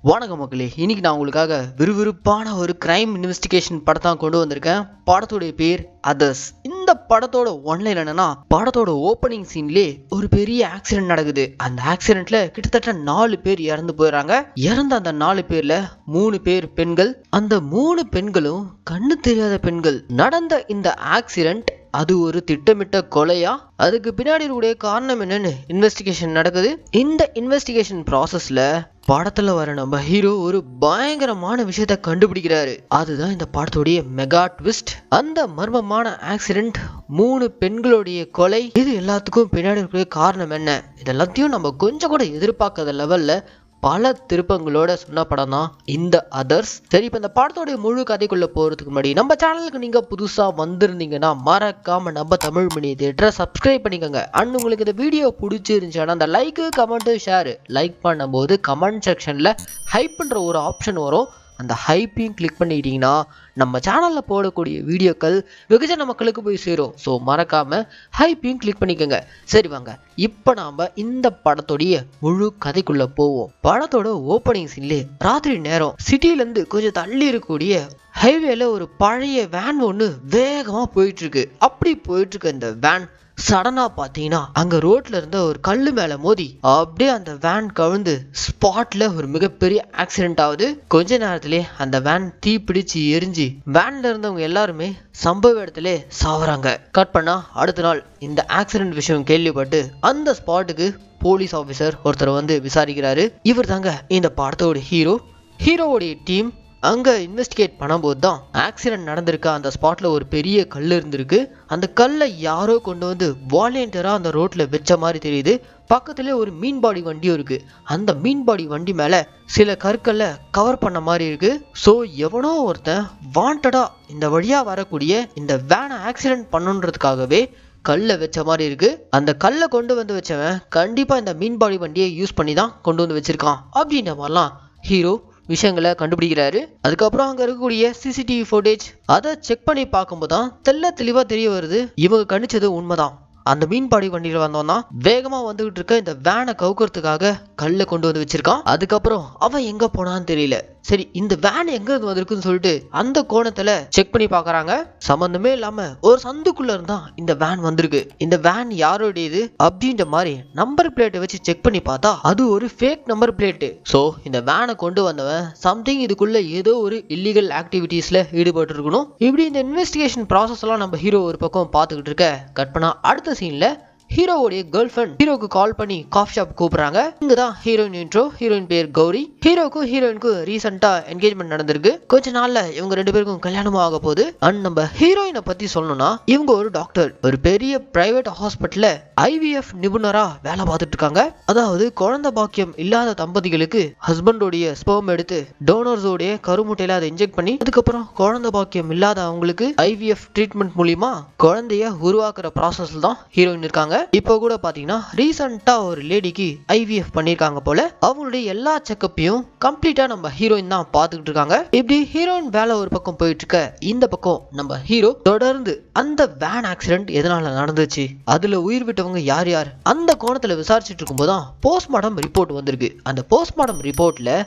வணக்கம் மக்களே, இன்னைக்கு நான் உங்களுக்காக விறுவிறுப்பான ஒரு கிரைம் இன்வெஸ்டிகேஷன் படத்தான் கொண்டு வந்திருக்கேன். படத்தோடைய பேர் அதர்ஸ். இந்த படத்தோட ஒன்லைன் என்னன்னா, படத்தோட ஓப்பனிங் சீன்லயே ஒரு பெரிய ஆக்சிடென்ட் நடக்குது. அந்த ஆக்சிடென்ட்ல கிட்டத்தட்ட 4 பேர் இறந்து போயிடறாங்க. இறந்த அந்த 4 பேர்ல 3 பேர் பெண்கள். அந்த 3 பெண்களும் கண்ணு தெரியாத பெண்கள். நடந்த இந்த ஆக்சிடென்ட் அது ஒரு திட்டமிட்ட கொலையா, அதுக்கு பின்னாடி இருக்கக்கூடிய காரணம் என்னன்னு இன்வெஸ்டிகேஷன் நடக்குது. இந்த இன்வெஸ்டிகேஷன் ப்ராசஸ்ல படத்துல வர நம்ம ஹீரோ ஒரு பயங்கரமான விஷயத்த கண்டுபிடிக்கிறாரு. அதுதான் இந்த படத்தோடைய மெகா ட்விஸ்ட். அந்த மர்மமான ஆக்சிடென்ட், 3 பெண்களுடைய கொலை, இது எல்லாத்துக்கும் பின்னாடி இருக்கக்கூடிய காரணம் என்ன, இதெல்லாத்தையும் நம்ம கொஞ்சம் கூட எதிர்பார்க்காத லெவல்ல பல திருப்பங்களோட சொன்ன படம் தான் இந்த அதர்ஸ். சரி, இப்ப இந்த படத்தோடைய முழு கதைக்குள்ள போறதுக்கு முன்னாடி நம்ம சேனலுக்கு நீங்க புதுசா வந்திருந்தீங்கன்னா மறக்காம நம்ம தமிழ் மணி தியேட்டரை சப்ஸ்கிரைப் பண்ணிக்கோங்க. அண்ட் உங்களுக்கு இந்த வீடியோ பிடிச்சிருந்துச்சுன்னா அந்த லைக், கமெண்ட், ஷேர். லைக் பண்ணும்போது கமெண்ட் செக்ஷன்ல ஹைப்ன்ற ஒரு ஆப்ஷன் வரும். அந்த ஹைப்பையும் கிளிக் பண்ணிட்டீங்கன்னா நம்ம சேனல்ல போடக்கூடிய வீடியோக்கள் வெகுஜன மக்களுக்கு போய் சேரும். ஸோ மறக்காம ஹைப்பையும் கிளிக் பண்ணிக்கோங்க. சரி வாங்க, இப்போ நாம இந்த படத்தோடைய முழு கதைக்குள்ள போவோம். படத்தோட ஓப்பனிங் சீன்லே ராத்திரி நேரம் சிட்டிலேருந்து கொஞ்சம் தள்ளி இருக்கக்கூடிய ஹைவேல ஒரு பழைய வேன் ஒன்று வேகமா போயிட்டு இருக்கு. அப்படி போயிட்டு இருக்க இந்த வேன் சடனா பாத்தீங்கன்னா அங்க ரோட்ல இருந்த ஒரு கல்லு மேல மோதி அப்படியே அந்த வேன் கவிழ்ந்து ஸ்பாட்ல ஒரு மிகப்பெரிய ஆக்சிடென்ட் ஆகுது. கொஞ்ச நேரத்திலே அந்த வேன் தீ பிடிச்சு எரிஞ்சு வேன்ல இருந்தவங்க எல்லாருமே சம்பவ இடத்துல சாவறாங்க. கட் பண்ணா அடுத்த நாள் இந்த ஆக்சிடென்ட் விஷயம் கேள்விப்பட்டு அந்த ஸ்பாட்டுக்கு போலீஸ் ஆபீசர் ஒருத்தர் வந்து விசாரிக்கிறாரு. இவர் தாங்க இந்த படத்தோட ஹீரோ. ஹீரோவோடைய டீம் அங்க இன்வெஸ்டிகேட் பண்ணும்போது தான் ஆக்சிடென்ட் நடந்திருக்க அந்த ஸ்பாட்ல ஒரு பெரிய கல் இருந்திருக்கு. அந்த கல்லை யாரோ கொண்டு வந்து வாலண்டியரா அந்த ரோட்ல வச்ச மாதிரி தெரியுது. பக்கத்துல ஒரு மீன்பாடி வண்டியும் இருக்கு. அந்த மீன்பாடி வண்டி மேல சில கற்களை கவர் பண்ண மாதிரி இருக்கு. ஸோ எவனோ ஒருத்தன் வாண்டடா இந்த வழியா வரக்கூடிய இந்த வேனை ஆக்சிடென்ட் பண்ணுன்றதுக்காகவே கல்லை வச்ச மாதிரி இருக்கு. அந்த கல்லை கொண்டு வந்து வச்சவன் கண்டிப்பா இந்த மீன்பாடி வண்டியை யூஸ் பண்ணி தான் கொண்டு வந்து வச்சிருக்கான் அப்படின்ற மாதிரிலாம் ஹீரோ விஷயங்களை கண்டுபிடிக்கிறாரு. அதுக்கப்புறம் அங்க இருக்கக்கூடிய சிசிடிவி ஃபுட்டேஜ் அதை செக் பண்ணி பார்க்கும்போது தான் தெளிவா தெரிய வருது, இவங்க கணிச்சது உண்மைதான். அந்த மீன்பாடி வண்டியில வந்தோம்னா வேகமா வந்துகிட்டு இருக்க இந்த வேனை கவுக்கிறதுக்காக கல்லை கொண்டு வந்து வச்சிருக்கான். அதுக்கப்புறம் அவன் எங்க போனான்னு தெரியல. சரி, இந்த வேன் எங்க இருந்து வந்திருக்குன்னு சொல்லிட்டு அந்த கோணத்துல செக் பண்ணி பாக்குறாங்க. சம்பந்தமே இல்லாம ஒரு சந்துக்குள்ள இருந்தா இந்த வேன் வந்திருக்கு. இந்த வேன் யாரோடையது அப்படின்ற மாதிரி நம்பர் பிளேட்டை வச்சு செக் பண்ணி பார்த்தா அது ஒரு ஃபேக் நம்பர் பிளேட்டு. சோ இந்த வேனை கொண்டு வந்தவன் சம்திங் இதுக்குள்ள ஏதோ ஒரு இல்லீகல் ஆக்டிவிட்டீஸ்ல ஈடுபட்டு இருக்கணும். இப்படி இந்த இன்வெஸ்டிகேஷன் ப்ராசஸ் எல்லாம் நம்ம ஹீரோ ஒரு பக்கம் பார்த்துக்கிட்டு இருக்க, கட் பண்ணா அடுத்த சீன்ல ஹீரோவுடைய கேர்ள் ஃப்ரெண்ட் ஹீரோக்கு கால் பண்ணி காஃபி ஷாப் கூப்பிடுறாங்க. இங்கதான் ஹீரோயின் இன்ட்ரோ. ஹீரோயின் பேர் கௌரி. ஹீரோக்கும் ஹீரோயினுக்கும் ரீசெண்டா என்கேஜ்மெண்ட் நடந்திருக்கு. கொஞ்ச நாள்ல இவங்க 2 பேருக்கும் கல்யாணமும் ஆக போகுது. அண்ட் நம்ம ஹீரோயினை பத்தி சொல்லணும்னா இவங்க ஒரு டாக்டர், ஒரு பெரிய பிரைவேட் ஹாஸ்பிட்டல்ல IVF நிபுணரா வேலை பார்த்துட்டு இருக்காங்க. அதாவது குழந்தை பாக்கியம் இல்லாத தம்பதிகளுக்கு ஹஸ்பண்டோடைய ஸ்பெர்ம் எடுத்து டோனர்ஸோடைய கருமுட்டையில அதை இன்ஜெக்ட் பண்ணி அதுக்கப்புறம் குழந்தை பாக்கியம் இல்லாத அவங்களுக்கு IVF ட்ரீட்மெண்ட் மூலியமா குழந்தைய உருவாக்குற ப்ராசஸ்ல தான் ஹீரோயின் இருக்காங்க. இப்போ கூட பாத்தீங்கன்னா ரீசெண்டா ஒரு லேடிக்கு IVF பண்ணிருக்காங்க போல. அவங்களுடைய எல்லா செக்கப்பையும் கம்ப்ளீட்டா நம்ம ஹீரோயின் தான் பாத்துக்கிட்டு இருக்காங்க. இப்படி ஹீரோயின் வேலை ஒரு பக்கம் போயிட்டு இருக்க, இந்த பக்கம் நம்ம ஹீரோ தொடர்ந்து அந்த வேன் ஆக்சிடென்ட் எதனால நடந்துச்சு, அதுல உயிர் விட்டவங்க யார் யார், அந்த கோணத்துல விசாரிச்சுட்டு இருக்கும்போது போஸ்ட்மார்டம் ரிப்போர்ட் வந்திருக்கு. அந்த போஸ்ட்மார்டம் ரிப்போர்ட்ல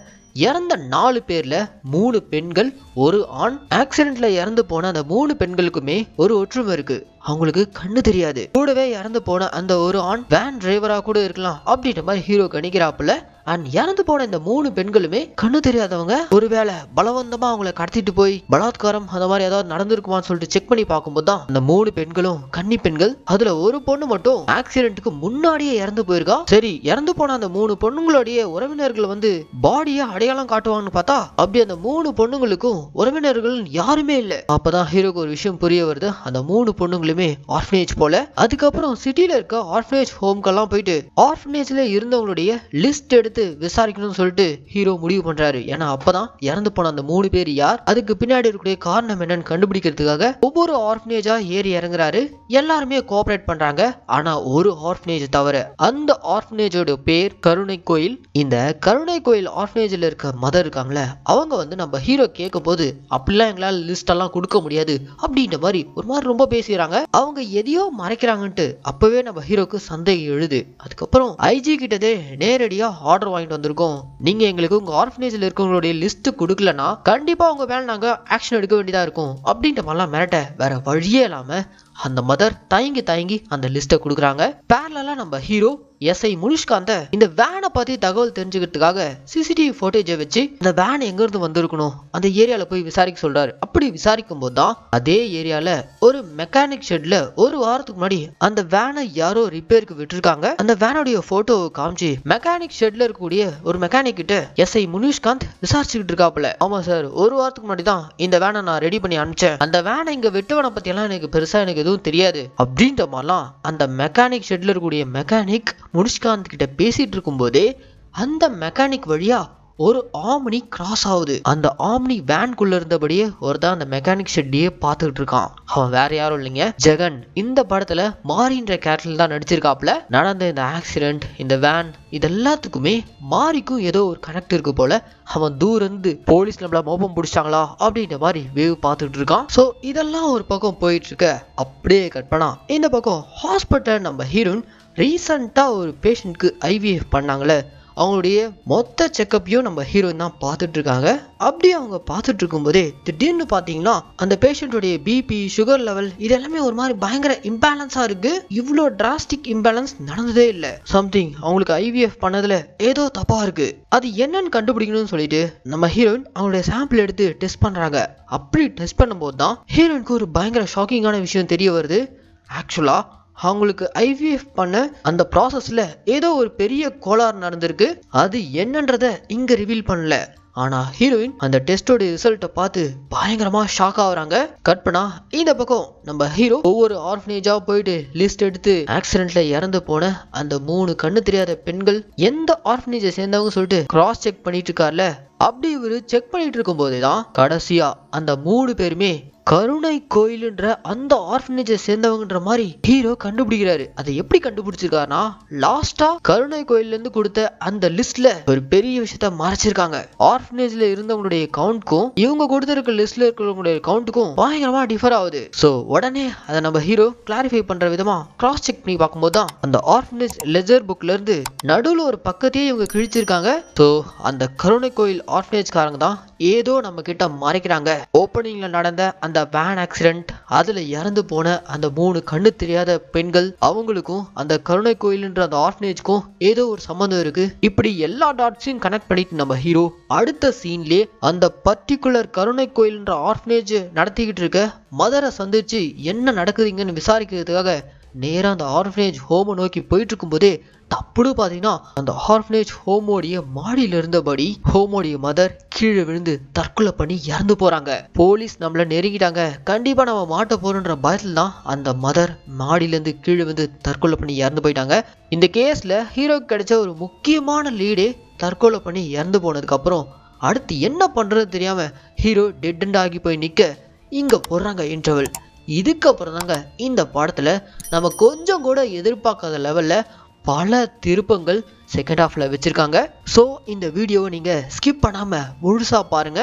இறந்த 4 பேர்ல 3 பெண்கள், ஒரு ஆண். ஆக்சிடென்ட்ல இறந்து போன அந்த 3 பெண்களுக்குமே ஒரு ஒற்றுமை இருக்கு, அவங்களுக்கு கண்ணு தெரியாது. கூடவே இறந்து போன அந்த ஒரு ஆண் வேன் டிரைவரா கூட இருக்கலாம் அப்படின்ற மாதிரி ஹீரோ கணிக்கிறாப்புல. அண்ட் இறந்து போன இந்த 3 பெண்களுமே கண்ணு தெரியாதவங்க. ஒருவேளை பலவந்தமா அவங்களை கடத்திட்டு போய் பலாத்காரம் அந்த மாதிரி ஏதாவது நடந்திருக்குமான்னு சொல்லிட்டு செக் பண்ணி பார்க்கும்போது தான் அந்த 3 பெண்களும் கன்னி பெண்கள். அதுல ஒரு பொண்ணு மட்டும் ஆக்சிடென்ட்டுக்கு முன்னாடியே இறந்து போயிருக்கா. சரி, இறந்து போன அந்த 3 பொண்ணுங்களுடைய உறவினர்கள் வந்து பாடியை அடையாளம் காட்டுவாங்கன்னு பார்த்தா அப்படி அந்த 3 பொண்ணுங்களுக்கும் உறவினர்கள் யாருமே இல்ல. அப்பதான் ஹீரோக்கு ஒரு விஷயம் புரிய வருது, அந்த 3 பொண்ணுங்களுமே ஆர்ஃபனேஜ் போல. அதுக்கப்புறம் சிட்டில இருக்க ஆர்ஃபனேஜ் ஹோம்கெல்லாம் போயிட்டு ஆர்ஃபனேஜ்ல இருந்தவங்களுடைய லிஸ்ட் எடுத்து விசாரிக்கணும்னு சொல்லிட்டு ஹீரோ முடிவு பண்றாரு. ஏன்னா அப்பதான் இறந்து போன அந்த 3 பேர் யார், அதுக்கு பின்னாடி இருக்கக்கூடிய காரணம் என்னன்னு கண்டுபிடிக்கிறதுக்காக ஒவ்வொரு ஆர்ஃபனேஜா ஏறி இறங்குறாரு. எல்லாருமே கோஆபரேட் பண்றாங்க. ஆனா ஒரு ஆர்ஃபனேஜ் தவிர, அந்த ஆர்ஃபனேஜோட பேர் கருணை கோயில். இந்த கருணை கோயில் ஆர்ஃபனேஜ்ல இருக்க மதர் இருக்காங்களே, அவங்க வந்து நம்ம ஹீரோ கேட்கும் போது அப்படிலாம் எங்களால் லிஸ்ட் எல்லாம் கொடுக்க முடியாது அப்படின்ற மாதிரி ஒரு மாதிரி ரொம்ப பேசுறாங்க. அவங்க எதையோ மறைக்கிறாங்கன்ட்டு அப்பவே நம்ம ஹீரோக்கு சந்தேகம் எழுது. அதுக்கப்புறம் IG கிட்டதே நேரடியா ஆர்டர் ஆர்டர் வாங்கிட்டு வந்திருக்கோம். நீங்க எங்களுக்கு உங்க ஆர்ஃபனேஜ்ல இருக்கவங்களுடைய லிஸ்ட் கொடுக்கலனா கண்டிப்பா உங்க மேல நாங்க ஆக்ஷன் எடுக்க வேண்டியதா இருக்கும் அப்படின்ற மாதிரிலாம் மிரட்ட வேற வழியே இல்லாம அந்த மதர் தயங்கி அந்த லிஸ்ட்டை கொடுக்குறாங்க. பேரலா நம்ம ஹீரோ எஸ்ஐ முனிஷ்காந்த இந்த வேனை பத்தி தகவல் தெரிஞ்சுக்கிறதுக்காக சிசிடிவி ஃபுட்டேஜை வச்சு அந்த வேன் எங்க இருந்து வந்திருக்கணும் அந்த ஏரியால போய் விசாரிக்க சொல்றாரு. அப்படி விசாரிக்கும் போது தான் அதே ஏரியால ஒரு மெக்கானிக் ஷெட்ல ஒரு வாரத்துக்கு முன்னாடி அந்த வேனை யாரோ ரிப்பேருக்கு விட்டுருக்காங்க. அந்த வேனுடைய போட்டோ காமிச்சு மெக்கானிக் ஷெட்ல இருக்கக்கூடிய ஒரு மெக்கானிக் கிட்ட எஸ்ஐ முனிஷ்காந்த் விசாரிச்சுக்கிட்டு இருக்காப்புல. ஆமா சார், ஒரு வாரத்துக்கு முன்னாடி தான் இந்த வேனை நான் ரெடி பண்ணி அனுப்பிச்சேன். அந்த வேனை இங்க வெட்டுவனை பத்தி எல்லாம் எனக்கு பெருசா எனக்கு எதுவும் தெரியாது அப்படின்ற மாதிரிலாம் அந்த மெக்கானிக் ஷெட்ல இருக்கக்கூடிய மெக்கானிக் முனிஷ்காந்த் கிட்ட பேசிட்டு இருக்கும் போதே அந்த மெக்கானிக் வழியா ஒரு ஆம்னி கிராஸ் ஆகுது. அந்த ஆம்னி வேன்குள்ள இருந்தபடியே ஒருதான் அந்த மெக்கானிக் ஷெட்டையே பார்த்துக்கிட்டு இருக்கான். அவன் வேற யாரும் இல்லைங்க, ஜெகன். இந்த படத்துல மாரின்ற கேரக்டர் தான் நடிச்சிருக்காப்ல. நடந்த இந்த ஆக்சிடென்ட், இந்த வேன், இது எல்லாத்துக்குமே மாரிக்கும் ஏதோ ஒரு கனெக்ட் இருக்கு போல. அவன் தூரம் இருந்து போலீஸ் நம்மள மோப்பம் பிடிச்சாங்களா அப்படின்ற மாதிரி வேவ் பார்த்துட்டு இருக்கான். ஸோ இதெல்லாம் ஒரு பக்கம் போயிட்டு இருக்க, அப்படியே கட் பண்ணா இந்த பக்கம் ஹாஸ்பிட்டல் நம்ம ஹீரோயின் ரீசெண்டா ஒரு பேஷண்ட்க்கு ஐவிஎஃப் பண்ணாங்களே, அவங்களுடைய மொத்த செக்கப்பையும் நம்ம ஹீரோயின் தான் பார்த்துட்டு இருக்காங்க. அப்படியே அவங்க பார்த்துட்டு இருக்கும் போதே திடீர்னு பார்த்தீங்கன்னா அந்த பேஷண்ட்டுடைய பிபி, சுகர் லெவல் இது எல்லாமே ஒரு மாதிரி பயங்கர இம்பேலன்ஸா இருக்கு. இவ்வளோ டிராஸ்டிக் இம்பேலன்ஸ் நடந்ததே இல்லை. சம்திங் அவங்களுக்கு ஐவிஎஃப் பண்ணதுல ஏதோ தப்பா இருக்கு. அது என்னன்னு கண்டுபிடிக்கணும்னு சொல்லிட்டு நம்ம ஹீரோயின் அவங்களுடைய சாம்பிள் எடுத்து டெஸ்ட் பண்றாங்க. அப்படி டெஸ்ட் பண்ணும்போது தான் ஹீரோயினுக்கு ஒரு பயங்கர ஷாக்கிங்கான விஷயம் தெரிய வருது. ஆக்சுவலா அவங்களுக்கு ஐவிஎஃப் பண்ண அந்த ப்ராசஸ்ல ஏதோ ஒரு பெரிய கோளாறு நடந்திருக்கு. அது என்னன்றத இங்க ரிவீல் பண்ணல. ஆனா ஹீரோயின் அந்த டெஸ்டோட ரிசல்ட்டை பார்த்து பயங்கரமா ஷாக் ஆகுறாங்க. கட் பண்ணா இந்த பக்கம் நம்ம ஹீரோ ஒவ்வொரு ஆர்ஃபனேஜா போயிட்டு லிஸ்ட் எடுத்து ஆக்சிடென்ட்ல இறந்து போன அந்த 3 கண்ணு தெரியாத பெண்கள் எந்த ஆர்ஃபனேஜை சேர்ந்தவங்க சொல்லிட்டு கிராஸ் செக் பண்ணிட்டு இருக்கார்ல. அப்படி இவரு செக் பண்ணிட்டு இருக்கும் போதேதான் கடைசியா அந்த 3 பேருமே கருணை கோயிலுன்ற அந்த ஆர்ஃபனேஜை சேர்ந்தவங்கன்ற மாதிரி ஹீரோ கண்டுபிடிக்கிறாரு. அதை எப்படி கண்டுபிடிச்சிருக்காருன்னா, லாஸ்டா கருணை கோயில்ல இருந்து கொடுத்த அந்த லிஸ்ட்ல ஒரு பெரிய விஷயத்த மறைச்சிருக்காங்க. ஆர்ஃபனேஜ்ல இருந்தவங்களுடைய கவுண்ட்க்கும் இவங்க கொடுத்திருக்க லிஸ்ட்ல இருக்கிறவங்களுடைய கவுண்ட்டுக்கும் பயங்கரமா டிஃபர் ஆகுது. சோ உடனே அதை நம்ம ஹீரோ கிளாரிஃபை பண்ற விதமா கிராஸ் செக் பண்ணி பார்க்கும்போது தான் அந்த ஆர்ஃபனேஜ் லெஜர் புக்ல இருந்து நடுவுல ஒரு பக்கத்தையே இவங்க கிழிச்சிருக்காங்க. சோ அந்த கருணை கோயில் ஆர்ஃபனேஜ்காரங்க தான் ஏதோ நம்ம கிட்ட மறைக்கிறாங்க. ஓப்பனிங்ல நடந்த அந்த வேன் ஆக்சிடென்ட், அதுல இறந்து போன அந்த 3 கண்ணு தெரியாத பெண்கள், அவங்களுக்கும் அந்த கருணை கோயில்ன்ற அந்த ஆர்ஃபனேஜ்க்கும் ஏதோ ஒரு சம்பந்தம் இருக்கு. இப்படி எல்லா டாட்ஸையும் கனெக்ட் பண்ணிட்டு நம்ம ஹீரோ அடுத்த சீன்லயே அந்த பர்டிகுலர் கருணை கோயில்ன்ற ஆர்ஃபனேஜ் நடத்திக்கிட்டு இருக்க மதரை சந்திச்சு என்ன நடக்குதுங்கன்னு விசாரிக்கிறதுக்காக நேரா அந்த ஆர்ஃபனேஜ் ஹோம நோக்கி போயிட்டு இருக்கும் போதே தப்புன்னு பாத்தீங்கன்னா அந்த ஆர்ஃபனேஜ் ஹோமோடைய மாடியில இருந்தபடி ஹோமோடைய மதர் கீழே விழுந்து தற்கொலை பண்ணி இறந்து போறாங்க. போலீஸ் நம்மள நெருங்கிட்டாங்க, கண்டிப்பா நம்ம மாட்ட போறோன்ற பயத்துல தான் அந்த மதர் மாடியில இருந்து கீழே வந்து தற்கொலை பண்ணி இறந்து போயிட்டாங்க. இந்த கேஸ்ல ஹீரோக்கு கிடைச்ச ஒரு முக்கியமான லீடே தற்கொலை பண்ணி இறந்து போனதுக்கு அப்புறம் அடுத்து என்ன பண்றது தெரியாம ஹீரோ டெட் அண்ட் ஆகி போய் நிக்க இங்க போடுறாங்க இன்டர்வல். இதுக்கப்புறம் தாங்க இந்த படத்துல நம்ம கொஞ்சம் கூட எதிர்பார்க்காத லெவல்ல பல திருப்பங்கள் செகண்ட் ஹாஃப்ல வச்சிருக்காங்க. ஸோ இந்த வீடியோவை நீங்க ஸ்கிப் பண்ணாம முழுசா பாருங்க.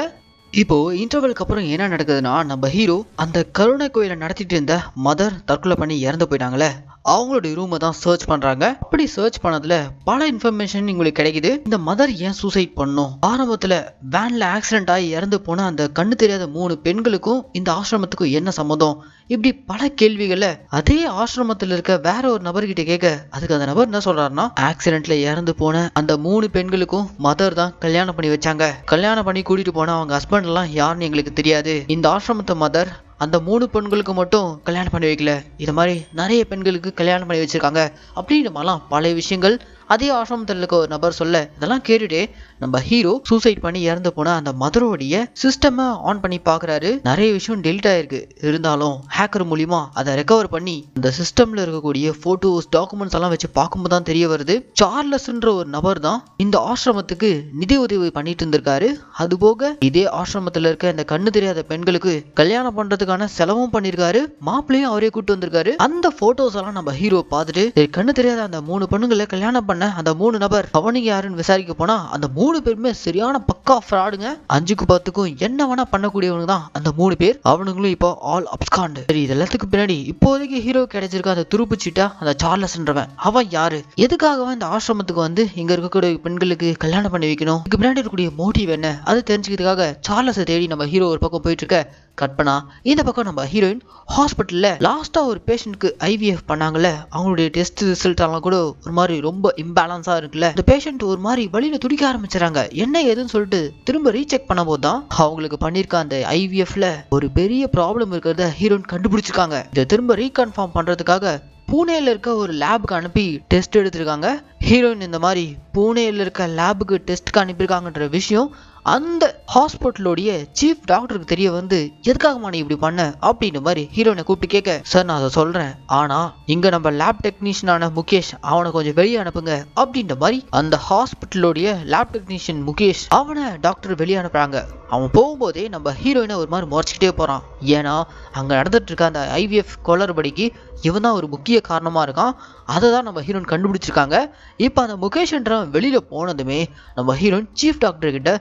இப்போ இன்டர்வலுக்கு அப்புறம் என்ன நடக்குதுன்னா, நம்ம ஹீரோ அந்த கருணை கோயிலை நடத்திட்டு இருந்த மதர் தற்கொலை பண்ணி இறந்து போயிட்டாங்களே, அவங்களுடைய ரூமை தான் சர்ச் பண்றாங்க. அப்படி சர்ச் பண்ணதுல பல இன்ஃபர்மேஷன் உங்களுக்கு கிடைக்குது. இந்த மதர் ஏன் சூசைட் பண்ணும், ஆரம்பத்துல வேன்ல ஆக்சிடென்ட் ஆகி இறந்து போன அந்த கண்ணு தெரியாத 3 பெண்களுக்கும் இந்த ஆசிரமத்துக்கும் என்ன சம்மந்தம், இப்படி பல கேள்விகளை அதே ஆசிரமத்துல இருக்க வேற ஒரு நபர்கிட்ட கேட்க, அதுக்கு அந்த நபர் என்ன சொல்றாருன்னா, ஆக்சிடென்ட்ல இறந்து போன அந்த 3 பெண்களுக்கும் மதர் தான் கல்யாணம் பண்ணி வச்சாங்க. கல்யாணம் பண்ணி கூட்டிட்டு போன அவங்க ஹஸ்பண்ட் எல்லாம் யாருன்னு எங்களுக்கு தெரியாது. இந்த ஆசிரமத்தை மதர் அந்த 3 பெண்களுக்கு மட்டும் கல்யாணம் பண்ணி வைக்கல, இது மாதிரி நிறைய பெண்களுக்கு கல்யாணம் பண்ணி வச்சிருக்காங்க அப்படின்ற மாதிரிலாம் பல விஷயங்கள் அதே ஆசிரமத்தில் இருக்க ஒரு நபர் சொல்ல, இதெல்லாம் கேட்டுட்டு நம்ம ஹீரோ சூசைட் பண்ணி இறந்து போன அந்த மதரோடைய சிஸ்டமை ஆன் பண்ணி பாக்குறாரு. நிறைய விஷயம் டெலிட் ஆயிருக்கு, இருந்தாலும் ஹேக்கர் மூலியமா அதை ரெக்கவர் பண்ணி இந்த சிஸ்டம்ல இருக்கக்கூடிய போட்டோஸ், டாக்குமெண்ட்ஸ் எல்லாம் வச்சு பார்க்கும்போது தான் தெரிய வருது, சார்லஸ்ன்ற ஒரு நபர் தான் இந்த ஆசிரமத்துக்கு நிதி உதவி பண்ணிட்டு இருந்திருக்காரு. அது போக இதே ஆசிரமத்துல இருக்க இந்த கண்ணு தெரியாத பெண்களுக்கு கல்யாணம் பண்றதுக்கான செலவும் பண்ணிருக்காரு. மாப்பிள்ளையும் அவரே கூட்டு வந்திருக்காரு. அந்த போட்டோஸ் எல்லாம் நம்ம ஹீரோ பார்த்துட்டு கண்ணு தெரியாத அந்த 3 பெண்ணுங்களை கல்யாணம் பண்ண பண்ண அந்த 3 நபர் அவனுக்கு யாருன்னு விசாரிக்க போனா அந்த 3 பேருமே சரியான பக்கா ஃப்ராடுங்க. 5க்கு 10க்கும் என்ன வேணா பண்ணக்கூடியவனுங்க தான் அந்த 3 பேர். அவனுங்களும் இப்போ ஆல் அப்ஸ்காண்ட். சரி, இது எல்லாத்துக்கு பின்னாடி இப்போதைக்கு ஹீரோ கிடைச்சிருக்க அந்த துருப்புச்சிட்டா அந்த சார்லஸ்ன்றவன் அவன் யாரு, எதுக்காக இந்த ஆசிரமத்துக்கு வந்து இங்க இருக்கக்கூடிய பெண்களுக்கு கல்யாணம் பண்ணி வைக்கணும், இதுக்கு பின்னாடி இருக்கக்கூடிய மோட்டிவ் என்ன, அது தெரிஞ்சுக்கிறதுக்காக சார்லஸை தேடி நம்ம ஹீரோ ஒரு பக்கம் போயிட்டு இருக்க. கற்பனா இந்த பக்கம் நம்ம ஹீரோயின் ஹாஸ்பிட்டல்ல லாஸ்டா ஒரு பேஷண்ட்க்கு IVF பண்ணாங்கல்ல, அவங்களுடைய டெஸ்ட் ரிசல்ட் எல்லாம் கூட ஒரு மாதிரி ரொம்ப இம்பேலன்ஸா இருக்குல்ல. இந்த பேஷண்ட் ஒரு மாதிரி வலியில துடிக்க ஆரம்பிச்சாங்க. என்ன ஏதுன்னு சொல்லிட்டு திரும்ப ரீசெக் பண்ண போது தான் அவங்களுக்கு பண்ணிருக்க அந்த IVFல ஒரு பெரிய ப்ராப்ளம் இருக்கிறத ஹீரோயின் கண்டுபிடிச்சிருக்காங்க. இதை திரும்ப ரீகன்ஃபார்ம் பண்றதுக்காக பூனேல இருக்க ஒரு லேபுக்கு அனுப்பி டெஸ்ட் எடுத்திருக்காங்க. ஹீரோயின் இந்த மாதிரி பூனேல இருக்க லேபுக்கு டெஸ்ட்க்கு அனுப்பியிருக்காங்கன்ற விஷயம் அந்த ஹாஸ்பிட்டலோடைய சீஃப் டாக்டருக்கு தெரிய வந்து, எதுக்காகமா நீ இப்படி பண்ண அப்படின்ற மாதிரி ஹீரோயினை கூப்பிட்டு கேட்க, சார் நான் அதை சொல்றேன், ஆனா இங்க நம்ம லேப் டெக்னீஷியனான முகேஷ் அவனை கொஞ்சம் வெளியே அனுப்புங்க அப்படின்ற மாதிரி அந்த ஹாஸ்பிட்டலோடைய லேப் டெக்னீஷியன் முகேஷ் அவனை டாக்டர் வெளியே அனுப்புறாங்க. அவன் போகும்போதே நம்ம ஹீரோயினை ஒரு மாதிரி முறைச்சிக்கிட்டே போறான். ஏன்னா அங்க நடந்துட்டு இருக்க அந்த IVF குளறுபடிக்கு இவன் தான் ஒரு முக்கிய காரணமா இருக்கான். அதை தான் நம்ம ஹீரோயின் கண்டுபிடிச்சிருக்காங்க. இப்போ அந்த முகேஷ்ன்றவன் வெளியில போனதுமே நம்ம ஹீரோயின் சீஃப் டாக்டர் கிட்ட,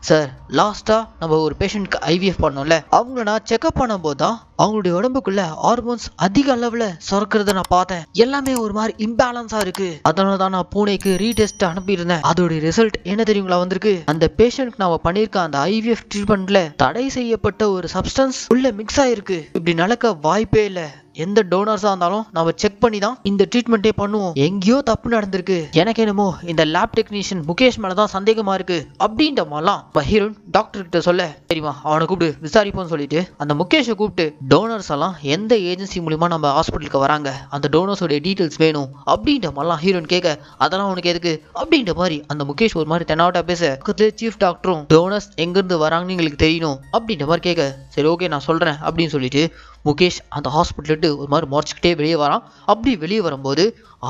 சார் லாஸ்டா நம்ம ஒரு பேஷண்ட்க்கு IVF பண்ணோம்ல, அவங்கள நான் செக்அப் பண்ணும்போது தான் அவங்களுடைய உடம்புக்குள்ள ஹார்மோன்ஸ் அதிக அளவுல சுரக்கிறத நான் பார்த்தேன். எல்லாமே ஒரு மாதிரி இம்பேலன்ஸா இருக்கு. அதனால தான் நான் பூனேக்கு ரீடெஸ்ட் அனுப்பியிருந்தேன். அதோட ரிசல்ட் என்ன தெரியுங்களா வந்திருக்கு, அந்த பேஷண்ட்க்கு நாம பண்ணிருக்க அந்த IVF ட்ரீட்மெண்ட்ல தடை செய்யப்பட்ட ஒரு சப்ஸ்டன்ஸ் உள்ள மிக்ஸ் ஆயிருக்கு. இப்படி நடக்க வாய்ப்பே இல்லை. எந்த டோனர்ஸா இருந்தாலும் நம்ம செக் பண்ணி தான் இந்த ட்ரீட்மெண்ட்டே பண்ணுவோம். எங்கேயோ தப்பு நடந்திருக்கு. எனக்கு என்னமோ இந்த லேப் டெக்னீஷியன் முகேஷ் மேலதான் சந்தேகமா இருக்கு அப்படின்ற மாதிரிலாம் ஹீரோயின் டாக்டர் கிட்ட சொல்ல, தெரியுமா அவனை கூப்பிட்டு விசாரிப்போம்னு சொல்லிட்டு அந்த முகேஷை கூப்பிட்டு டோனர்ஸ் எல்லாம் எந்த ஏஜென்சி மூலியமா நம்ம ஹாஸ்பிட்டலுக்கு வராங்க, அந்த டோனர்ஸோட டீட்டெயில்ஸ் வேணும் அப்படின்ற மாதிரிலாம் ஹீரோயின் கேட்க, அதெல்லாம் உனக்கு எதுக்கு அப்படின்ற மாதிரி அந்த முகேஷ் ஒரு மாதிரி தென்னாவட்டா பேச, பக்கத்துல சீஃப் டாக்டரும் டோனர்ஸ் எங்கிருந்து வராங்கன்னு எங்களுக்கு தெரியணும் அப்படின்ற மாதிரி கேட்க, சரி ஓகே நான் சொல்றேன் அப்படின்னு சொல்லிட்டு முகேஷ் அந்த ஹாஸ்பிட்டல் ஒரு மாதிரி முறைச்சிக்கிட்டே வெளியே வரான். அப்படி வெளியே வரும்போது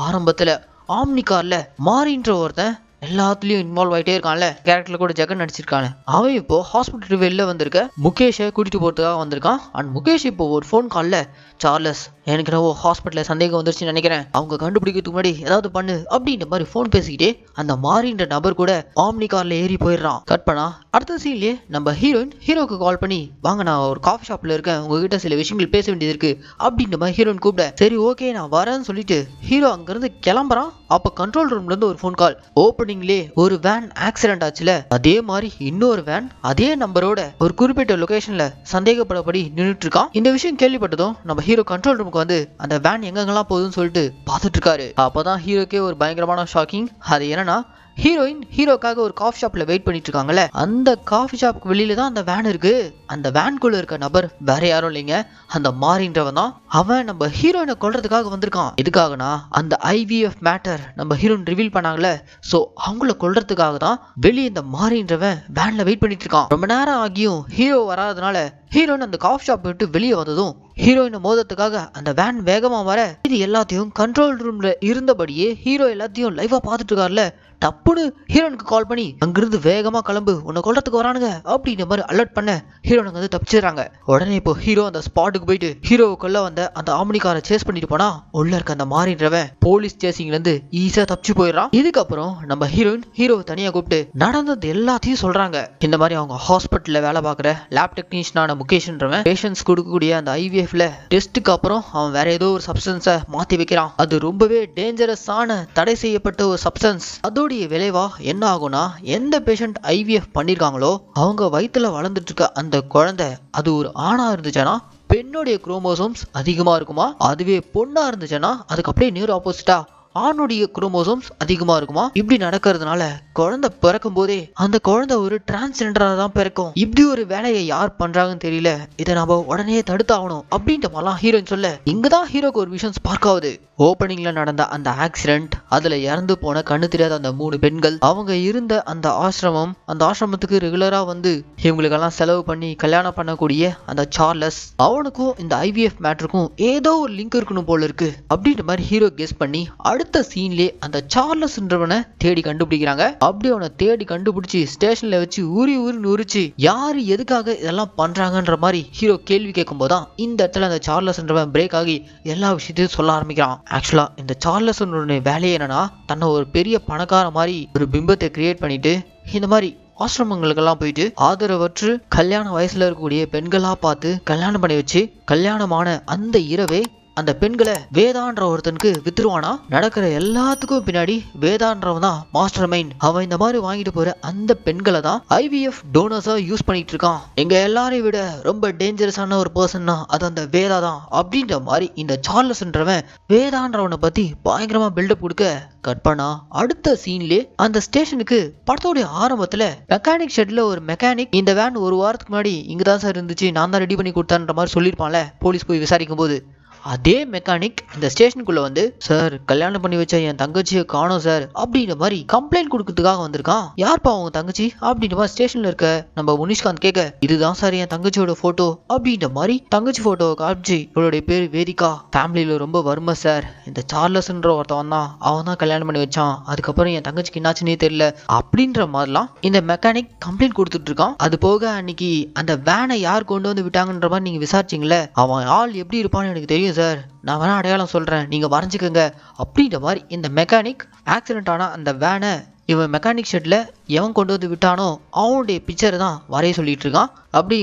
ஆரம்பத்துல ஆம்னி கார்ல மாறின்ற ஒருத்தன் எல்லாத்துலயும் இன்வால்வ் ஆயிட்டே இருக்கான்ல, கேரக்டர்ல கூட ஜெகன் நடிச்சிருக்கானு, அவன் இப்போ ஹாஸ்பிட்டல் வெளில வந்திருக்க முகேஷை கூட்டிட்டு போறதுக்காக வந்திருக்கான். அண்ட் முகேஷ் இப்போ ஒரு ஃபோன் கால்ல, சார்லஸ் எனக்கு என்னவோ ஹாஸ்பிட்டல்ல சந்தேகம் வந்துருச்சுன்னு நினைக்கிறேன், அவங்க கண்டுபிடிக்கிறதுக்கு முன்னாடி ஏதாவது பண்ணு அப்படின்ற மாதிரி ஃபோன் பேசிக்கிட்டே அந்த மாறின்ற நபர் கூட ஆம்னி கார்ல ஏறி போயிடுறான். கட் பண்ணா அடுத்த சீன்லயே நம்ம ஹீரோயின் ஹீரோக்கு கால் பண்ணி, வாங்க நான் ஒரு காஃபி ஷாப்ல இருக்கேன், உங்ககிட்ட சில விஷயங்கள் பேச வேண்டியது இருக்கு அப்படின்ற மாதிரி ஹீரோயின் கூப்பிட, சரி ஓகே நான் வரேன்னு சொல்லிட்டு ஹீரோ அங்கிருந்து கிளம்புறான். அப்ப கண்ட்ரோல் ரூம்ல இருந்து ஒரு ஃபோன் கால், ஓப்பனிங்லே ஒரு வேன் ஆக்சிடென்ட் ஆச்சுல, அதே மாதிரி இன்னொரு வேன் அதே நம்பரோட ஒரு குறிப்பிட்ட லொகேஷன்ல சந்தேகப்படபடி நின்றுட்டு இருக்கான். இந்த விஷயம் கேள்விப்பட்டதும் நம்ம ஹீரோ கண்ட்ரோல் ரூமுக்கு வந்து அந்த வேன் எங்கெங்கெல்லாம் போகுதுன்னு சொல்லிட்டு பார்த்துட்டு இருக்காரு. அப்பதான் ஹீரோக்கே ஒரு பயங்கரமான ஷாக்கிங். அது என்னன்னா, ஹீரோயின் ஹீரோக்காக ஒரு காஃபி ஷாப்ல வெயிட் பண்ணிட்டு இருக்காங்கல்ல, அந்த காஃபி ஷாப்க்கு வெளியில தான் அந்த வேன் இருக்கு. அந்த வேன்குள்ள இருக்க நபர் வேற யாரும் இல்லைங்க, அந்த மாறின்றவன் தான். அவன் நம்ம ஹீரோயினை கொல்றதுக்காக வந்திருக்கான். எதுக்காகனா அந்த IVF மேட்டர் நம்ம ஹீரோயின் ரிவீல் பண்ணாங்கல்ல, சோ அவங்கள கொல்றதுக்காக தான் வெளியே இந்த மாறின்றவன் வேன்ல வெயிட் பண்ணிட்டு இருக்கான். ரொம்ப நேரம் ஆகியும் ஹீரோ வராதனால ஹீரோயின் அந்த காஃபி ஷாப் விட்டு வெளியே வந்ததும் ஹீரோயினை மோதத்துக்காக அந்த வேன் வேகமா வர, இது எல்லாத்தையும் கண்ட்ரோல் ரூம்ல இருந்தபடியே ஹீரோ எல்லாத்தையும் லைவா பார்த்துட்டு இருக்காருல, டப்புன்னு ஹீரோனுக்கு கால் பண்ணி அங்கிருந்து வேகமா கிளம்பு உன்னை கொல்றதுக்கு வரானுங்க அப்படின்ற மாதிரி அலர்ட் பண்ண ஹீரோனுக்கு வந்து தப்பிச்சிடறாங்க. உடனே இப்போ ஹீரோ அந்த ஸ்பாட்டுக்கு போயிட்டு ஹீரோவை கொல்ல வந்த அந்த ஆம்னி காரை சேஸ் பண்ணிட்டு போனா உள்ள இருக்க அந்த மாறின்றவன் போலீஸ் சேசிங்ல இருந்து ஈஸியா தப்பிச்சு போயிடறான். இதுக்கப்புறம் நம்ம ஹீரோயின் ஹீரோவை தனியா கூப்பிட்டு நடந்தது எல்லாத்தையும் சொல்றாங்க. இந்த மாதிரி அவங்க ஹாஸ்பிட்டல்ல வேலை பார்க்குற லேப் டெக்னீஷியனான முகேஷ்ன்றவன் பேஷண்ட்ஸ் கொடுக்கக்கூடிய அந்த IVFல டெஸ்ட்டுக்கு அப்புறம் அவன் வேற ஏதோ ஒரு சப்ஸ்டன்ஸை மாத்தி வைக்கிறான். அது ரொம்பவே டேஞ்சரஸான தடை செய்யப்பட்ட ஒரு சப்ஸ்டன்ஸ். அதோடைய விளைவா என்ன ஆகும்னா, எந்த பேஷண்ட் IVF பண்ணிருக்காங்களோ அவங்க வயித்துல வளர்ந்துட்டு இருக்க அந்த குழந்தை அது ஒரு ஆணா இருந்துச்சுன்னா பெண்ணுடைய குரோமோசோம்ஸ் அதிகமா இருக்குமா, அதுவே பொண்ணா இருந்துச்சுன்னா அதுக்கு அப்படியே நேர் ஆப்போசிட்டா ஆணுடைய குரோமோசோம்ஸ் அதிகமா இருக்குமா. இப்படி நடக்கிறதுனால குழந்தை பிறக்கும் போதே அந்த குழந்தை ஒரு டிரான்ஸ்ஜெண்டரா தான் பிறக்கும். இப்படி ஒரு வேலையை யார் பண்றாங்கன்னு தெரியல, இதை நாம உடனே தடுத்தாகணும் அப்படின்ற மாதிரிலாம் ஹீரோயின் சொல்ல, இங்கதான் ஹீரோக்கு ஒரு விஷயம் ஸ்பார்க் ஆகுது. ஓப்பனிங்ல நடந்த அந்த ஆக்சிடென்ட், அதுல இறந்து போன கண்ணு தெரியாத அந்த 3 பெண்கள், அவங்க இருந்த அந்த ஆசிரமம், அந்த ஆசிரமத்துக்கு ரெகுலரா வந்து இவங்களுக்கெல்லாம் செலவு பண்ணி கல்யாணம் பண்ணக்கூடிய அந்த சார்லஸ், அவனுக்கும் இந்த IVF மேட்டருக்கும் ஏதோ ஒரு லிங்க் இருக்கணும் போல இருக்கு அப்படின்ற மாதிரி ஹீரோ கெஸ் பண்ணி அடுத்த சீன்லயே அந்த சார்லஸ்ன்றவனை தேடி கண்டுபிடிக்கிறாங்க. அப்படி அவனை தேடி கண்டுபிடிச்சு ஸ்டேஷன்ல வச்சு ஊறி உரிச்சு யாரு எதுக்காக இதெல்லாம் பண்றாங்கன்ற மாதிரி ஹீரோ கேள்வி கேட்கும் போதுதான் இந்த இடத்துல அந்த சார்லஸ்ன்றவன் பிரேக் ஆகி எல்லா விஷயத்தையும் சொல்ல ஆரம்பிக்கிறான். ஆக்சுவலா இந்த சார்லஸ்னுடைய வேலையை என்னன்னா தன்னை ஒரு பெரிய பணக்கார மாதிரி ஒரு பிம்பத்தை கிரியேட் பண்ணிட்டு இந்த மாதிரி ஆசிரமங்களுக்கெல்லாம் போயிட்டு ஆதரவற்று கல்யாண வயசுல இருக்கக்கூடிய பெண்களா பார்த்து கல்யாணம் பண்ணி வச்சு கல்யாணமான அந்த இரவே அந்த பெண்களை வேதான்ற ஒருத்தனுக்கு வித்துருவானா. நடக்கிற எல்லாத்துக்கும் பின்னாடி வேதான்றவன் தான் மாஸ்டர் மைண்ட். அவன் இந்த மாதிரி வாங்கிட்டு போற அந்த பெண்களை தான் IVF டோனர்ஸா யூஸ் பண்ணிட்டு இருக்கான். எங்க எல்லாரையும் விட ரொம்ப டேஞ்சரஸான ஒரு பர்சன்னா அது அந்த வேதா தான் அப்படின்ற மாதிரி இந்த சார்லஸ்ன்றவன் வேதான்றவனை பத்தி பயங்கரமா பில்டப் கொடுக்க கட் பண்ணா அடுத்த சீன்லயே அந்த ஸ்டேஷனுக்கு படத்தோடைய ஆரம்பத்துல மெக்கானிக் ஷெட்ல ஒரு மெக்கானிக் இந்த வேன் ஒரு வாரத்துக்கு முன்னாடி இங்கதான் சார் இருந்துச்சு, நான் தான் ரெடி பண்ணி கொடுத்தேன்ற மாதிரி சொல்லியிருப்பான்ல போலீஸ் போய் விசாரிக்கும் போது. அதே மெக்கானிக் இந்த ஸ்டேஷனுக்குள்ள வந்து சார் கல்யாணம் பண்ணி வச்ச என் தங்கச்சியை காணோம் சார் அப்படின்ற மாதிரி கம்ப்ளைண்ட் கொடுக்கறதுக்காக வந்திருக்கான். யார்ப்பா அவங்க தங்கச்சி அப்படின்ற மாதிரி ஸ்டேஷன்ல இருக்க நம்ம முனிஷ்காந்த் கேட்க இதுதான் சார் என் தங்கச்சியோட போட்டோ அப்படின்ற மாதிரி தங்கச்சி போட்டோவை காமிச்சு இவளுடைய பேர் வேதிகா, ஃபேமிலியில ரொம்ப வறுமை சார், இந்த சார்லஸ்ன்ற ஒருத்தவன் தான் அவன் தான் கல்யாணம் பண்ணி வச்சான், அதுக்கப்புறம் என் தங்கச்சிக்கு என்னாச்சுன்னே தெரியல அப்படின்ற மாதிரிலாம் இந்த மெக்கானிக் கம்ப்ளைண்ட் கொடுத்துட்டு இருக்கான். அது போக அன்னைக்கு அந்த வேனை யார் கொண்டு வந்து விட்டாங்கன்ற மாதிரி நீங்க விசாரிச்சிங்களே அவன் ஆள் எப்படி இருப்பான்னு எனக்கு தெரியும் சார், நான் வேணா அடையாளம் சொல்றேன் நீங்க வரைஞ்சுக்கங்க அப்படின்ற மாதிரி இந்த மெக்கானிக் ஆக்சிடென்ட் ஆன அந்த வேனை இவன் மெக்கானிக் ஷெட்ல எவன் கொண்டு வந்து விட்டானோ அவனுடைய பிக்சர் தான் வரைய சொல்லிட்டு இருக்கான். அப்படி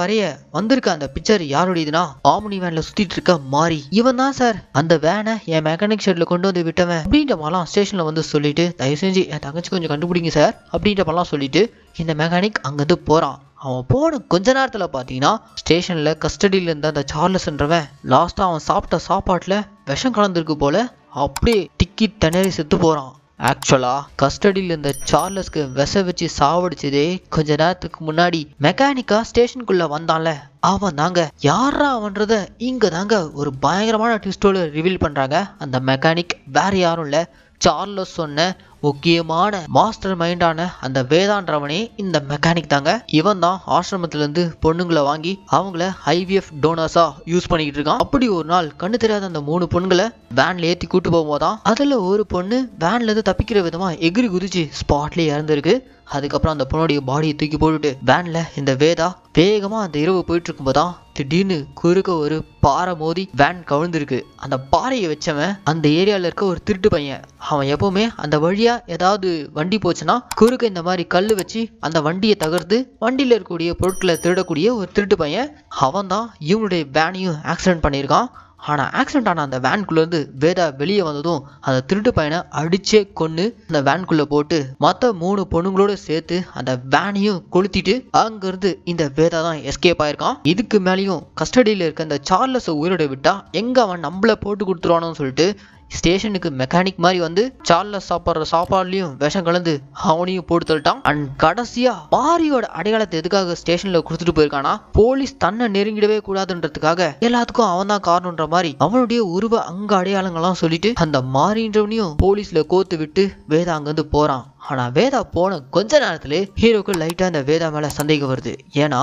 வரைய வந்திருக்க அந்த பிக்சர் யாருடையதுன்னா ஆம்னி வேன்ல சுத்திட்டு இருக்க மாறி இவன் தான் சார் அந்த வேனை என் மெக்கானிக் ஷெட்ல கொண்டு வந்து விட்டவன் அப்படின்ற மாதிரிலாம் ஸ்டேஷன்ல வந்து சொல்லிட்டு தயவு செஞ்சு என் தங்கச்சி கொஞ்சம் கண்டுபிடிங்க சார் அப்படின்ற மாதிரிலாம் சொல்லிட்டு இந்த மெக்கானிக் அங்கிருந்து போறான். அவன் போன கொஞ்ச நேரத்துல பாத்தீங்கன்னா ஸ்டேஷன்ல கஸ்டடியில இருந்த அந்த சார்லஸ்ன்றவன் லாஸ்டா அவன் சாப்பிட்ட சாப்பாட்டுல விஷம் கலந்துருக்கு போல அப்படியே திக்கி திணறி செத்து போறான். ஆக்சுவலா கஸ்டடியில இருந்த சார்லஸ்க்கு விஷ வச்சு சாவடிச்சதே கொஞ்ச நேரத்துக்கு முன்னாடி மெக்கானிக்கா ஸ்டேஷனுக்குள்ள வந்தான்ல அவன் தாங்க. யாரா அவன்றத இங்க தாங்க ஒரு பயங்கரமான ட்விஸ்டோட ரிவீல் பண்றாங்க. அந்த மெக்கானிக் வேற யாரும் இல்ல, சார்லஸ் சொன்ன முக்கியமான மாஸ்டர் மைண்டான அந்த வேதான்றவனே இந்த மெக்கானிக் தாங்க. இவன் தான் ஆசிரமத்துல இருந்து பொண்ணுங்களை வாங்கி அவங்கள IVF டோனர்ஸா யூஸ் பண்ணிக்கிட்டு இருக்கான். அப்படி ஒரு நாள் கண்ணு தெரியாத அந்த 3 பொண்ணுங்களை வேன்ல ஏத்தி கூட்டு போகும்போதான் அதுல ஒரு பொண்ணு வேன்ல இருந்து தப்பிக்கிற விதமா எகிரி குதிச்சு ஸ்பாட்லயே இறந்துருக்கு. அதுக்கப்புறம் அந்த பொண்ணுடைய பாடியை தூக்கி போட்டுட்டு வேன்ல இந்த வேதா வேகமா அந்த இரவு போயிட்டு இருக்கும்போதான் திடீர்னு குறுக்க ஒரு பாறை மோதி வேன் கவிழ்ந்திருக்கு. அந்த பாறையை வச்சவன் அந்த ஏரியால இருக்க ஒரு திருட்டு பையன். அவன் எப்பவுமே அந்த வழியா ஏதாவது வண்டி போச்சுன்னா குறுக்க இந்த மாதிரி கல்லு வச்சு அந்த வண்டியை தகர்த்து வண்டியில இருக்கக்கூடிய பொருட்களை திருடக்கூடிய ஒரு திருட்டு பையன். அவன் தான் இவனுடைய வேனையும் ஆக்சிடென்ட் பண்ணியிருக்கான். ஆனா ஆக்சிடென்ட் ஆன அந்த வேன்குள்ள இருந்து வேதா வெளியே வந்ததும் அந்த திருட்டு பையனை அடிச்சே கொன்னு அந்த வேன்குள்ள போட்டு மற்ற 3 பொண்ணுங்களோட சேர்த்து அந்த வேனையும் கொளுத்திட்டு அங்கிருந்து இந்த வேதா தான் எஸ்கேப் ஆயிருக்கான். இதுக்கு மேலேயும் கஸ்டடியில இருக்க அந்த சார்லஸை உயிரோட விட்டா எங்க அவன் நம்மள போட்டு கொடுத்துருவானு சொல்லிட்டு ஸ்டேஷனுக்கு மெக்கானிக் மாதிரி வந்து சார்லஸ் சாப்பிட்ற சாப்பாடுலயும் விஷம் கலந்து அவனையும் போட்டு தள்ளிட்டான். அண்ட் கடைசியா மாரியோட அடையாளத்தை எதுக்காக ஸ்டேஷன்ல கொடுத்துட்டு போயிருக்கானா போலீஸ் தன்னை நெருங்கிடவே கூடாதுன்றதுக்காக எல்லாத்துக்கும் அவன் தான் காரணம்ன்ற மாதிரி அவனுடைய உருவ அங்க அடையாளங்கள்லாம் சொல்லிட்டு அந்த மாரின்றவனையும் போலீஸ்ல கோத்து விட்டு வேதா அங்கிருந்து போறான். ஆனா வேதா போன கொஞ்ச நேரத்துல ஹீரோக்கு லைட்டா இந்த வேதா மேல சந்தேகம் வருது. ஏன்னா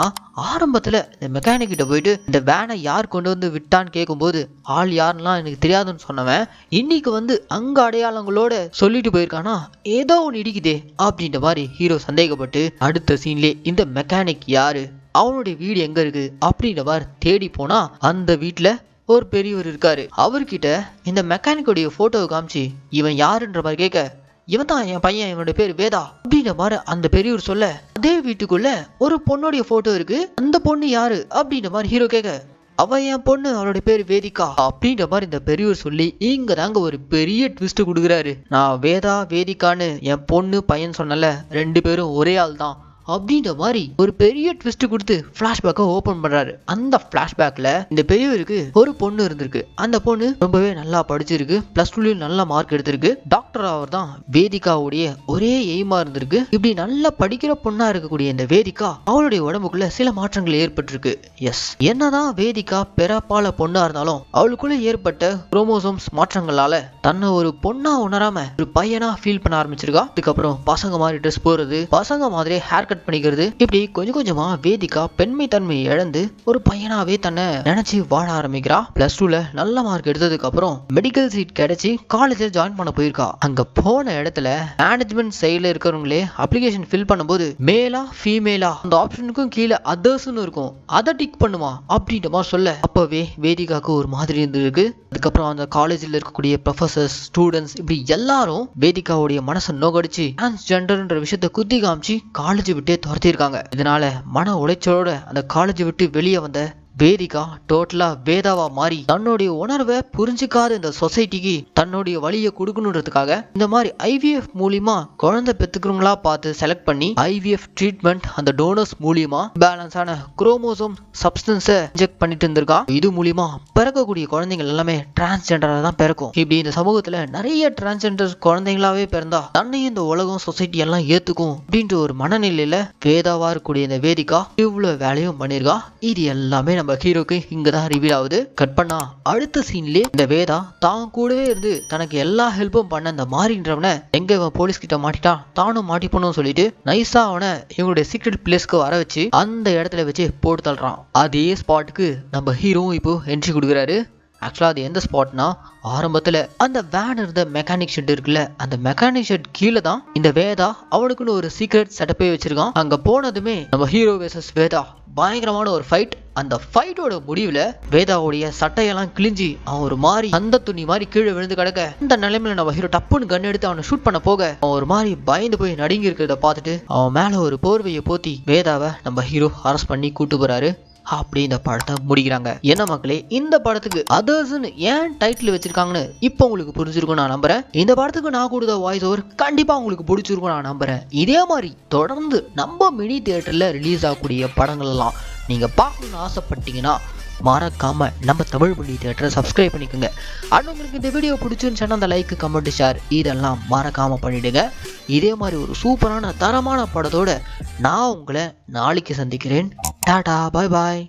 ஆரம்பத்துல இந்த மெக்கானிக் கிட்ட போயிட்டு இந்த வேனை யார் கொண்டு வந்து விட்டான்னு கேட்கும்போது ஆள் யாருலாம் எனக்கு தெரியாதுன்னு சொன்னவன் இன்னைக்கு வந்து அங்க அடையாளங்களோட சொல்லிட்டு போயிருக்கானா ஏதோ ஒன்று இடிக்குதே அப்படின்ற மாதிரி ஹீரோ சந்தேகப்பட்டு அடுத்த சீன்லே இந்த மெக்கானிக் யாரு, அவனுடைய வீடு எங்க இருக்கு அப்படின்ற மாதிரி தேடி போனா அந்த வீட்டுல ஒரு பெரியவர் இருக்காரு. அவர்கிட்ட இந்த மெக்கானிக்கோடைய போட்டோவை காமிச்சு இவன் யாருன்ற மாதிரி கேட்க இவன் தான் என் பையன், இவனோட பேர் வேதா அப்படின்ற மாதிரி அந்த பெரியவர் சொல்ல அதே வீட்டுக்குள்ள ஒரு பொண்ணுடைய போட்டோ இருக்கு. அந்த பொண்ணு யாரு அப்படின்ற மாதிரி ஹீரோ கேட்க அவ என் பொண்ணு, அவளுடைய பேர் வேதிகா அப்படின்ற மாதிரி இந்த பெரியவர் சொல்லி இங்க தாங்க ஒரு பெரிய ட்விஸ்ட் கொடுக்குறாரு. நான் வேதா வேதிகான்னு என் பொண்ணு பையன் சொன்னல 2 பேரும் ஒரே ஆள் தான் அப்படின்ற மாதிரி ஒரு பெரிய ட்விஸ்ட் கொடுத்து பிளாஷ்பேக்கை ஓபன் பண்றாரு. அந்த பிளாஷ்பேக்ல இந்த பெரியவருக்கு ஒரு பொண்ணு இருந்திருக்கு. அந்த பொண்ணு ரொம்பவே நல்லா படிச்சிருக்கு, +2 நல்ல மார்க் எடுத்திருக்கு, டாக்டர் அவர் தான் வேதிகாவுடைய ஒரே எய்மா இருந்திருக்கு. இப்படி நல்லா படிக்கிற பொண்ணா இருக்கக்கூடிய இந்த வேதிகா அவளுடைய உடம்புக்குள்ள சில மாற்றங்கள் ஏற்பட்டிருக்கு. எஸ், என்னதான் வேதிகா பிறப்பால பொண்ணா இருந்தாலும் அவளுக்குள்ள ஏற்பட்ட குரோமோசோம்ஸ் மாற்றங்களால தன்னை ஒரு பொண்ணா உணராம ஒரு பையனா ஃபீல் பண்ண ஆரம்பிச்சிருக்கா. அதுக்கப்புறம் பசங்க மாதிரி ட்ரெஸ் போறது, பசங்க மாதிரி ஹேர் கட் கட் பண்ணிக்கிறது. இப்படி கொஞ்சம் கொஞ்சமா வேதிகா பெண்மை தன்மையை இழந்து ஒரு பையனாவே தன்னை நினைச்சு வாழ ஆரம்பிக்கிறா. +2ல நல்ல மார்க் எடுத்ததுக்கு அப்புறம் மெடிக்கல் சீட் கிடைச்சி காலேஜ்ல ஜாயின் பண்ண போயிருக்கா. அங்க போன இடத்துல மேனேஜ்மெண்ட் சைடுல இருக்கிறவங்களே அப்ளிகேஷன் ஃபில் பண்ணும்போது மேலா ஃபீமேலா அந்த ஆப்ஷனுக்கும் கீழே அதர்ஸ்னு இருக்கும், அதை டிக் பண்ணுமா அப்படின்ற மாதிரி சொல்ல அப்பவே வேதிகாக்கு ஒரு மாதிரி இருந்திருக்கு. அதுக்கப்புறம் அந்த காலேஜில் இருக்கக்கூடிய ப்ரொஃபசர்ஸ், ஸ்டூடெண்ட்ஸ் இப்படி எல்லாரும் வேதிகாவுடைய மனசை நோகடிச்சு டிரான்ஸ்ஜெண்டர்ன்ற விஷயத்த குத்தி காமிச்சு காலேஜ் விட்டே துரத்திருக்காங்க. இதனால மன உளைச்சலோட அந்த காலேஜ் விட்டு வெளியே வந்த வேதிகா டோட்டலா வேதாவா மாறி தன்னுடைய உணர்வை புரிஞ்சுக்காத இந்த சொசைட்டிக்கு தன்னுடைய வழியை கொடுக்கணுன்றதுக்காக இந்த மாதிரி ஐவிஎஃப் மூலியமா குழந்தை பெத்துக்கிறவங்களா பார்த்து செலக்ட் பண்ணி ஐவிஎஃப் ட்ரீட்மெண்ட் அந்த டோனர்ஸ் மூலியமா பேலன்ஸான குரோமோசோம் சப்ஸ்டன்ஸை இன்ஜெக்ட் பண்ணிட்டு இருந்திருக்கா. இது மூலியமா பிறக்கக்கூடிய குழந்தைகள் எல்லாமே டிரான்ஸ்ஜெண்டரா தான் பிறக்கும். இப்படி இந்த சமூகத்துல நிறைய டிரான்ஸ்ஜெண்டர் குழந்தைங்களாவே பிறந்தா தன்னையும் இந்த உலகம் சொசைட்டி எல்லாம் ஏத்துக்கும் அப்படின்ற ஒரு மனநிலையில வேதாவா இருக்கக்கூடிய இந்த வேதிகா இவ்வளவு வேலையும் பண்ணிருக்கா. இது எல்லாமே நம்ம ஹீரோக்கு இங்கதான் ரிவீல் ஆகுது. கட் பண்ணா அடுத்த சீன்லயே இந்த வேதா தான் கூடவே இருந்து தனக்கு எல்லா ஹெல்ப்பும் பண்ண இந்த மாறின்றவனை எங்க இவன் போலீஸ் கிட்ட மாட்டிட்டா தானும் மாட்டிப்போன்னு சொல்லிட்டு நைஸா அவனை இவங்களுடைய சீக்ரெட் பிளேஸ்க்கு வர வச்சு அந்த இடத்துல வச்சு போட்டு தள்ளுறான். அதே ஸ்பாட்டுக்கு நம்ம ஹீரோவும் இப்போ என்ட்ரி கொடுக்குறாரு. ஆக்சுவலாக அது எந்த ஸ்பாட்னா ஆரம்பத்தில் அந்த வேன் இருந்த மெக்கானிக் ஷெட் இருக்குல்ல, அந்த மெக்கானிக் ஷெட் கீழே தான் இந்த வேதா அவனுக்குன்னு ஒரு சீக்ரெட் செட்டப்பே வச்சிருக்கான். அங்கே போனதுமே நம்ம ஹீரோ வெர்சஸ் வேதா பயங்கரமான ஒரு ஃபைட். அந்த ஃபைட்டோட முடிவில் வேதாவுடைய சட்டையெல்லாம் கிழிஞ்சி அவன் ஒரு மாதிரி அந்த துணி மாதிரி கீழே விழுந்து கிடக்க அந்த நிலைமையில நம்ம ஹீரோ டப்புன்னு கன் எடுத்து அவனை ஷூட் பண்ண போக அவன் ஒரு மாதிரி பயந்து போய் நடுங்கி இருக்கிறத பார்த்துட்டு அவன் மேலே ஒரு போர்வையை போத்தி வேதாவை நம்ம ஹீரோ அரெஸ்ட் பண்ணி கூட்டு போறாரு. அப்படி இந்த படத்தை முடிக்கிறாங்க. என்ன மக்களே, இந்த படத்துக்கு அதர்ஸ்னு ஏன் டைட்டில் வச்சிருக்காங்கன்னு இப்போ உங்களுக்கு புரிஞ்சிருக்கும் நான் நம்புறேன். இந்த படத்துக்கு நான் கொடுத்த வாய்ஸ் ஓவர் கண்டிப்பா உங்களுக்கு பிடிச்சிருக்கும் நான் நம்புறேன். இதே மாதிரி தொடர்ந்து நம்ம மினி தியேட்டர்ல ரிலீஸ் ஆகக்கூடிய படங்கள் எல்லாம் நீங்க பார்க்கணும்னு ஆசைப்பட்டீங்கன்னா மறக்காம நம்ம தமிழ் மினி தியேட்டரை சப்ஸ்கிரைப் பண்ணிக்கோங்க. அண்ட் உங்களுக்கு இந்த வீடியோ பிடிச்சிருந்துச்சுன்னா அந்த லைக், கமெண்ட், ஷேர் இதெல்லாம் மறக்காம பண்ணிடுங்க. இதே மாதிரி ஒரு சூப்பரான தரமான படத்தோட நான் உங்களை நாளைக்கு சந்திக்கிறேன். டாடா, பாய் பாய்.